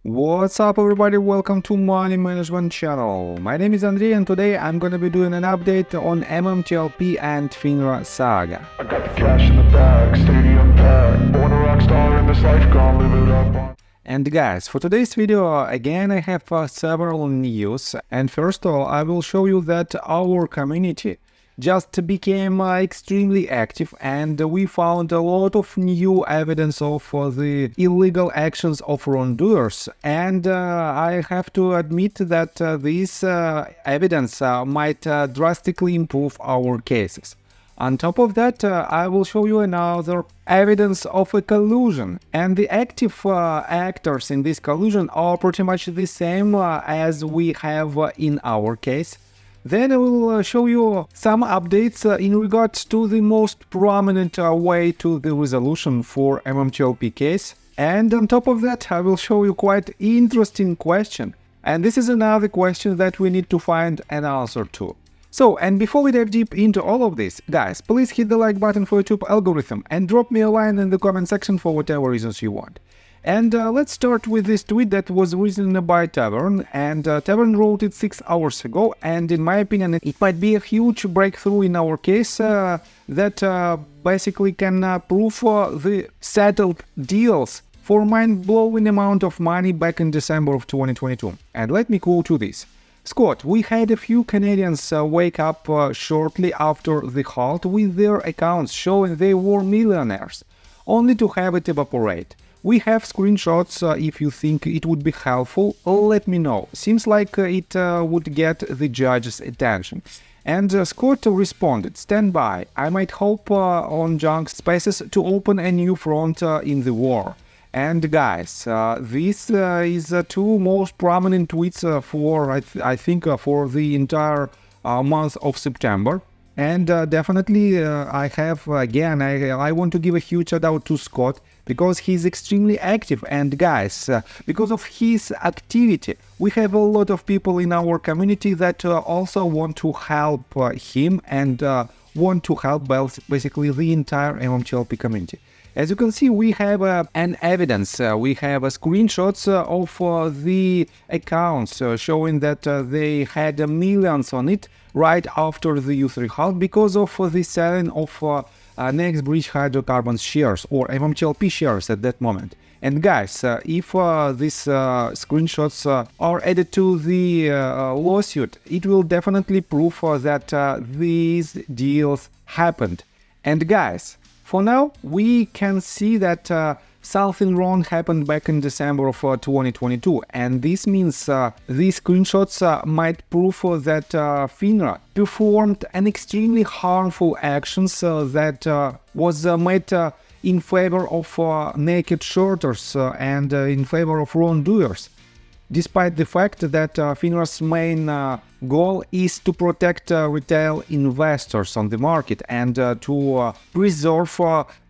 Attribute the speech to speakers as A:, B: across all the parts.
A: What's up everybody, welcome to Money Management channel. My name is Andrei and today I'm gonna be doing an update on MMTLP and FINRA saga.
B: I got the cash in the bag, stadium packed, born a rock star in this life, gonna live it up.
A: And guys, for today's video, again I have several news, and first of all I will show you that our community just became extremely active, and we found a lot of new evidence of the illegal actions of wrongdoers, and I have to admit that this evidence might drastically improve our cases. On top of that, I will show you another evidence of a collusion, and the active actors in this collusion are pretty much the same as we have in our case. Then I will show you some updates in regards to the most prominent way to the resolution for MMTLP case. And on top of that, I will show you quite interesting question. And this is another question that we need to find an answer to. So, and before we dive deep into all of this, guys, please hit the like button for YouTube algorithm and drop me a line in the comment section for whatever reasons you want. And let's start with this tweet that was written by Tavern, and Tavern wrote it 6 hours ago, and in my opinion it might be a huge breakthrough in our case that basically can prove the settled deals for mind-blowing amount of money back in December of 2022. And let me quote you this. Scott, we had a few Canadians wake up shortly after the halt with their accounts showing they were millionaires, only to have it evaporate. We have screenshots. If you think it would be helpful, let me know. Seems like it would get the judge's attention. And Scott responded, stand by, I might hope on junk spaces to open a new front in the war. And guys, this is two most prominent tweets for, I think, for the entire month of September. And definitely I have, again, I want to give a huge shout out to Scott, because he's extremely active. And guys, because of his activity, we have a lot of people in our community that also want to help him and want to help basically the entire MMTLP community. As you can see, we have an evidence, we have screenshots of the accounts showing that they had millions on it right after the U3 halt because of the selling of Next Bridge Hydrocarbons shares or MMTLP shares at that moment. And guys, if these screenshots are added to the lawsuit, it will definitely prove that these deals happened. And guys, for now, we can see that something wrong happened back in December of 2022, and this means these screenshots might prove that FINRA performed an extremely harmful actions that was made in favor of naked shorters and in favor of wrongdoers, despite the fact that FINRA's main goal is to protect retail investors on the market and to preserve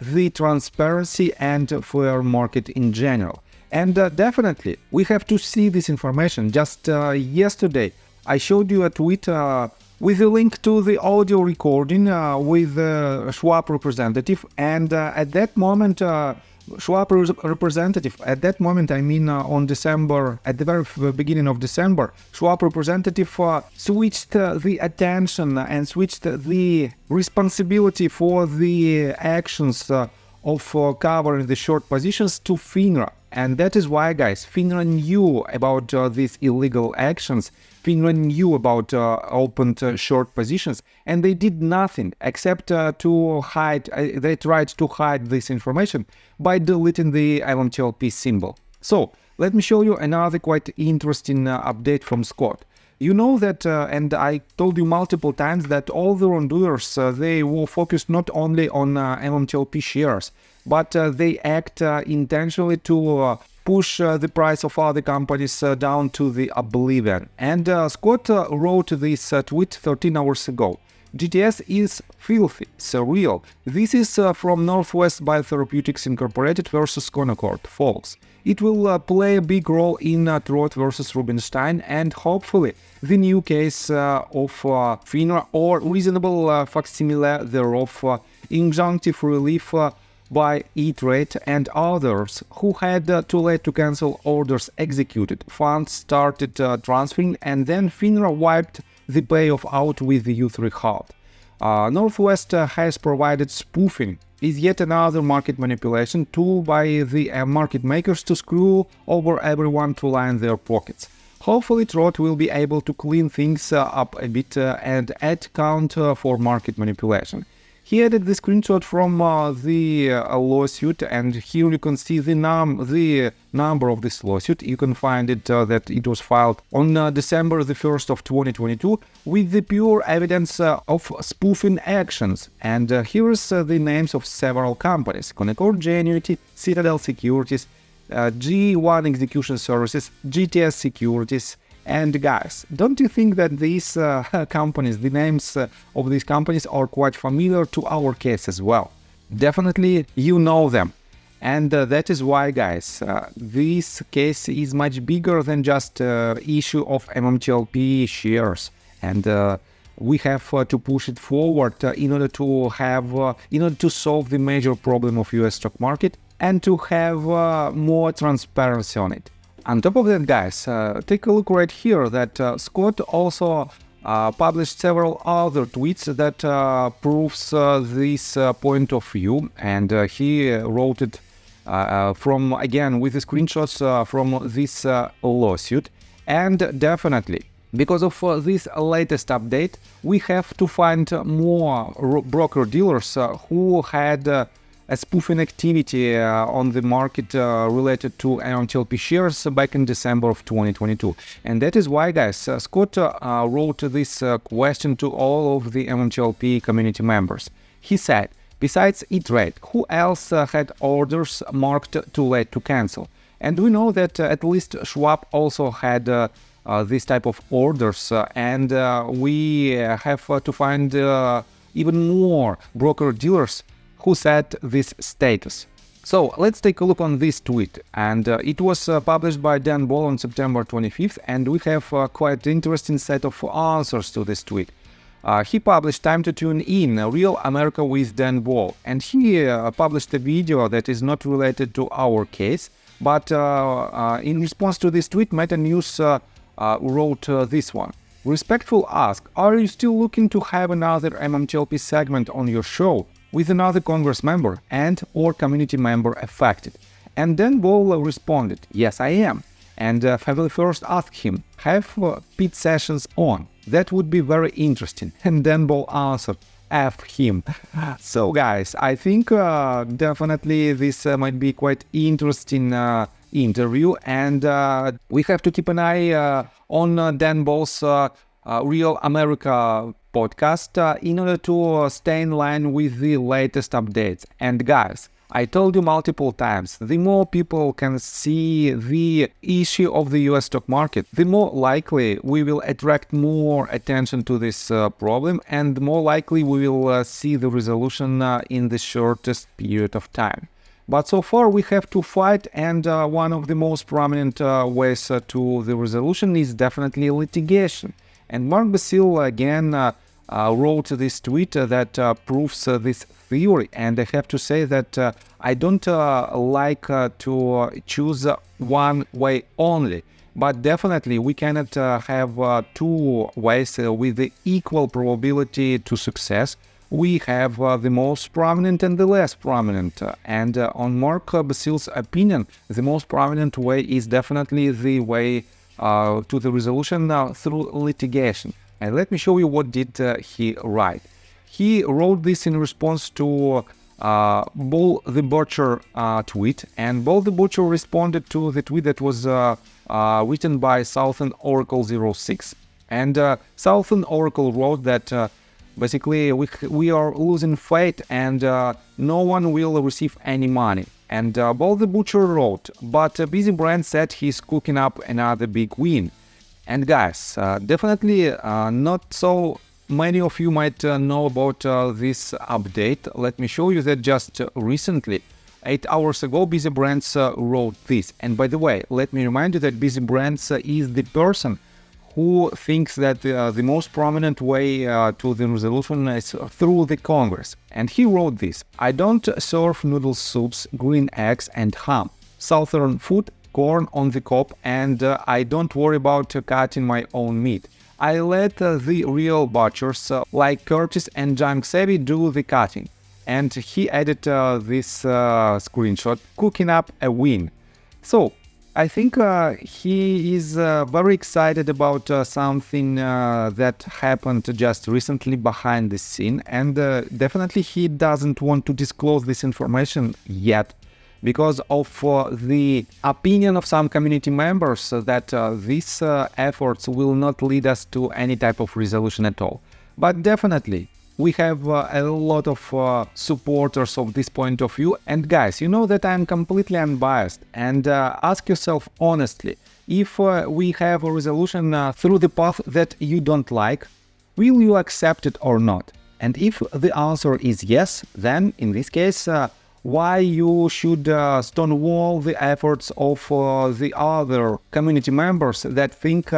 A: the transparency and fair market in general. And definitely, we have to see this information. Just yesterday, I showed you a tweet with a link to the audio recording with Schwab representative, and at that moment, Schwab representative, at that moment, I mean on December, at the very beginning of December, Schwab representative switched the attention and switched the responsibility for the actions of covering the short positions to FINRA. And that is why, guys, FINRA knew about these illegal actions. FINRA knew about opened short positions, and they did nothing except to hide. They tried to hide this information by deleting the MMTLP symbol. So let me show you another quite interesting update from Scott. You know that, and I told you multiple times, that all the wrongdoers, they were focused not only on MMTLP shares, but they act intentionally to push the price of other companies down to the oblivion. And Scott wrote this tweet 13 hours ago. GTS is filthy, surreal. This is from Northwest Biotherapeutics Incorporated versus Concord, false. It will play a big role in Trott versus Rubinstein, and hopefully the new case of FINRA or reasonable facsimile thereof, injunctive relief by E-Trade and others who had too late to cancel orders executed. Funds started transferring, and then FINRA wiped the payoff out with the U3 halt. Northwest has provided spoofing, is yet another market manipulation tool by the market makers to screw over everyone to line their pockets. Hopefully Trot will be able to clean things up a bit and add count for market manipulation. He added the screenshot from the lawsuit, and here you can see the number of this lawsuit. You can find it that it was filed on December the 1st of 2022 with the pure evidence of spoofing actions. And here's the names of several companies: Concord Genuity, Citadel Securities, G1 Execution Services, GTS Securities. And guys, don't you think that these companies, the names of these companies are quite familiar to our case as well? Definitely you know them. And that is why, guys, this case is much bigger than just issue of MMTLP shares. And we have to push it forward in order to solve the major problem of US stock market and to have more transparency on it. On top of that, guys, take a look right here that Scott also published several other tweets that proves this point of view, and he wrote it from, again, with the screenshots from this lawsuit. And definitely, because of this latest update, we have to find more broker-dealers who had a spoofing activity on the market related to MMTLP shares back in December of 2022. And that is why, guys, Scott wrote this question to all of the MMTLP community members. He said, besides E-Trade, who else had orders marked too late to cancel? And we know that at least Schwab also had this type of orders, and we have to find even more broker-dealers who set this status. So let's take a look on this tweet, and it was published by Dan Ball on September 25th, and we have quite interesting set of answers to this tweet. He published "Time to Tune In, Real America with Dan Ball," and he published a video that is not related to our case, but in response to this tweet, Meta News wrote this one. Respectful ask, are you still looking to have another MMTLP segment on your show with another Congress member and or community member affected? And then Ball responded, yes, I am. And February 1st asked him, have pit sessions on? That would be very interesting. And then Ball answered, F him. So guys, I think definitely this might be quite interesting interview, and we have to keep an eye on Dan Ball's Real America podcast in order to stay in line with the latest updates. And guys, I told you multiple times, the more people can see the issue of the US stock market, the more likely we will attract more attention to this problem, and the more likely we will see the resolution in the shortest period of time. But so far we have to fight, and one of the most prominent ways to the resolution is definitely litigation. And Mark Basile again wrote this tweet that proves this theory, and I have to say that I don't like to choose one way only, but definitely we cannot have two ways with the equal probability to success. We have the most prominent and the less prominent, and on Mark Basile's opinion, the most prominent way is definitely the way to the resolution through litigation. And let me show you what did he write. He wrote this in response to Bull the Butcher tweet, and Bull the Butcher responded to the tweet that was written by Southern Oracle 06. And Southern Oracle wrote that basically we are losing faith and no one will receive any money. And Bull the Butcher wrote, but Busy Brand said he's cooking up another big win. And guys, definitely not so many of you might know about this update. Let me show you that just recently, 8 hours ago, Busy Brands wrote this. And by the way, let me remind you that Busy Brands is the person who thinks that the most prominent way to the resolution is through the Congress. And he wrote this: I don't serve noodle soups, green eggs and ham, southern food, corn on the cob, and I don't worry about cutting my own meat. I let the real butchers like Curtis and Jam Savvy do the cutting. And he added this screenshot, cooking up a win. So I think he is very excited about something that happened just recently behind the scene, and definitely he doesn't want to disclose this information yet because of the opinion of some community members that these efforts will not lead us to any type of resolution at all. But definitely we have a lot of supporters of this point of view. And guys, you know that I'm completely unbiased, and ask yourself honestly, if we have a resolution through the path that you don't like, will you accept it or not? And if the answer is yes, then in this case, why you should stonewall the efforts of the other community members that think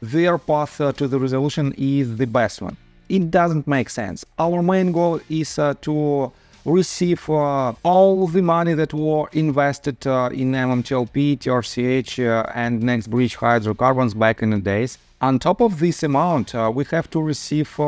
A: their path to the resolution is the best one? It doesn't make sense. Our main goal is to receive all the money that were invested in MMTLP, TRCH and Next Bridge hydrocarbons back in the days. On top of this amount, we have to receive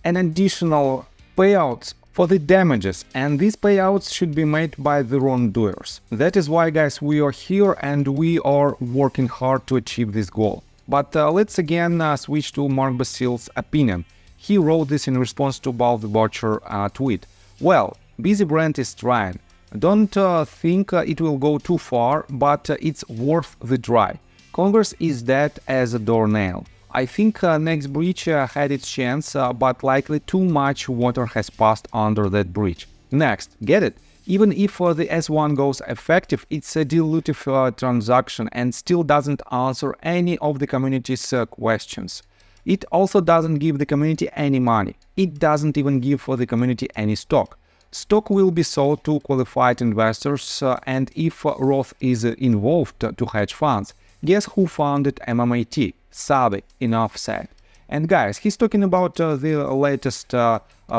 A: an additional payout for the damages, and these payouts should be made by the wrongdoers. That is why, guys, we are here and we are working hard to achieve this goal. But let's again switch to Mark Basile's opinion. He wrote this in response to Bob the Butcher tweet. Well, Busy Brand is trying. Don't think it will go too far, but it's worth the try. Congress is dead as a doornail. I think Next Bridge had its chance, but likely too much water has passed under that bridge. Next, get it? Even if the S1 goes effective, it's a dilutive transaction and still doesn't answer any of the community's questions. It also doesn't give the community any money. It doesn't even give for the community any stock. Stock will be sold to qualified investors, and if Roth is involved to hedge funds, guess who founded MMAT? Sabi, enough said. And guys, he's talking about the latest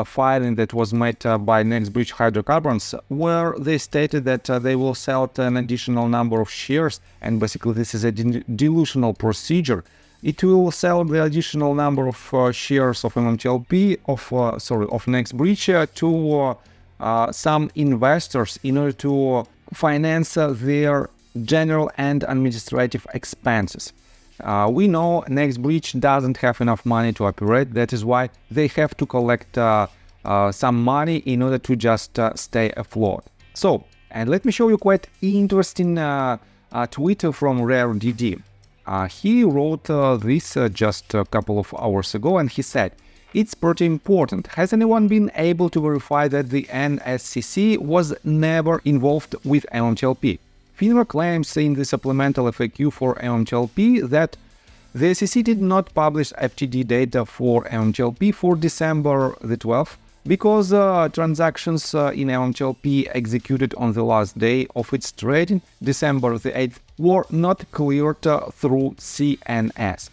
A: filing that was made by Next Bridge Hydrocarbons, where they stated that they will sell an additional number of shares, and basically this is a dilutional procedure. It will sell the additional number of shares of MMTLP, of Next Bridge to some investors in order to finance their general and administrative expenses. We know Next Bridge doesn't have enough money to operate. That is why they have to collect some money in order to just stay afloat. So, and let me show you quite interesting tweet from RareDD. He wrote this just a couple of hours ago, and he said, "It's pretty important. Has anyone been able to verify that the NSCC was never involved with MMTLP? FINRA claims in the supplemental FAQ for MMTLP that the SEC did not publish FTD data for MMTLP for December the 12th because transactions in MMTLP executed on the last day of its trading, December the 8th, were not cleared through CNS.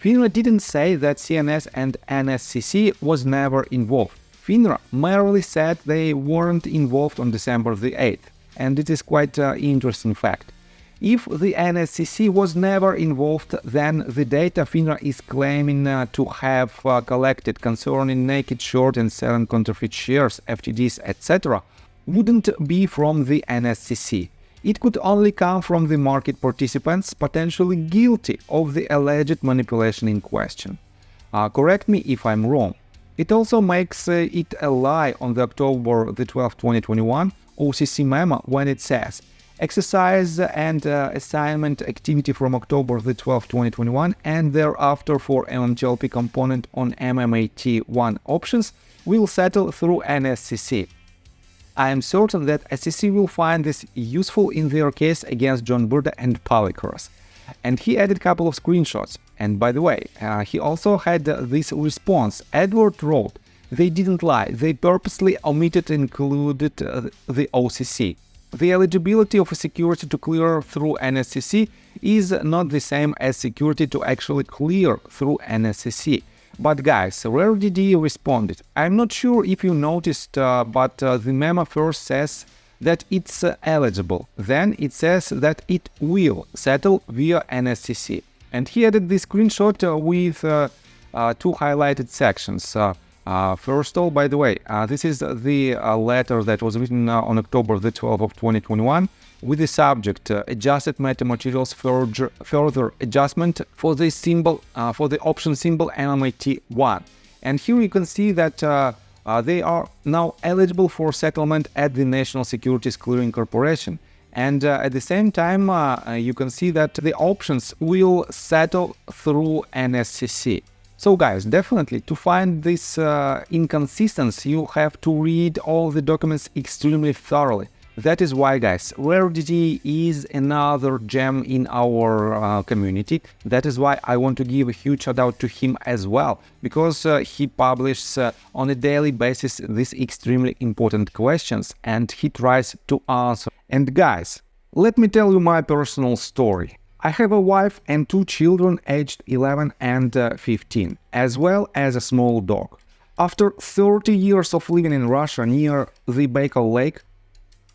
A: FINRA didn't say that CNS and NSCC was never involved. FINRA merely said they weren't involved on December the 8th. And it is quite an interesting fact. If the NSCC was never involved, then the data FINRA is claiming to have collected concerning naked short and selling counterfeit shares, FTDs, etc., wouldn't be from the NSCC. It could only come from the market participants potentially guilty of the alleged manipulation in question. Correct me if I'm wrong. It also makes it a lie on the October the 12th, 2021 OCC memo when it says exercise and assignment activity from October the 12th, 2021 and thereafter for MMTLP component on MMAT1 options will settle through NSCC. I am certain that SEC will find this useful in their case against John Burda and Polycross. And he added a couple of screenshots. And by the way, he also had this response. Edward wrote, "They didn't lie, they purposely omitted included the OCC." The eligibility of a security to clear through NSCC is not the same as security to actually clear through NSCC. But guys, RareDD responded. I'm not sure if you noticed, but the memo first says that it's eligible. Then it says that it will settle via NSCC. And he added this screenshot with two highlighted sections. First of all, by the way, this is the letter that was written on October the 12th of 2021 with the subject adjusted metamaterials further adjustment for the symbol for the option symbol MMAT1. And here you can see that they are now eligible for settlement at the National Securities Clearing Corporation. And at the same time, you can see that the options will settle through NSCC. So guys, definitely to find this inconsistency, you have to read all the documents extremely thoroughly. That is why, guys, RareDD is another gem in our community. That is why I want to give a huge shout out to him as well, because he publishes on a daily basis these extremely important questions and he tries to answer. And guys, let me tell you my personal story. I have a wife and two children aged 11 and 15, as well as a small dog. After 30 years of living in Russia near the Baikal Lake,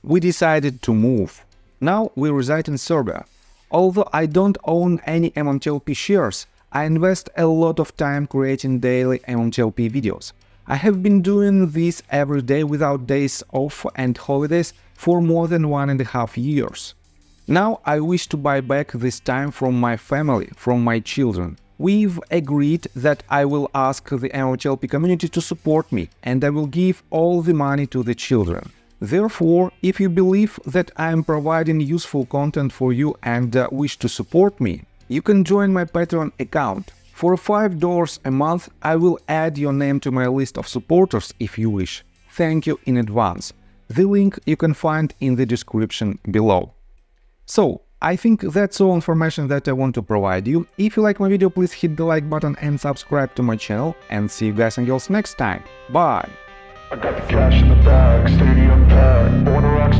A: we decided to move. Now we reside in Serbia. Although I don't own any MMTLP shares, I invest a lot of time creating daily MMTLP videos. I have been doing this every day without days off and holidays for more than 1.5 years. Now I wish to buy back this time from my family, from my children. We've agreed that I will ask the MMTLP community to support me and I will give all the money to the children. Therefore, if you believe that I am providing useful content for you and wish to support me, you can join my Patreon account. For $5 a month, I will add your name to my list of supporters if you wish. Thank you in advance. The link you can find in the description below. So, I think that's all information that I want to provide you. If you like my video, please hit the like button and subscribe to my channel. And see you guys and girls next time. Bye!
B: I got the cash in the bag, stadium packed, born a rock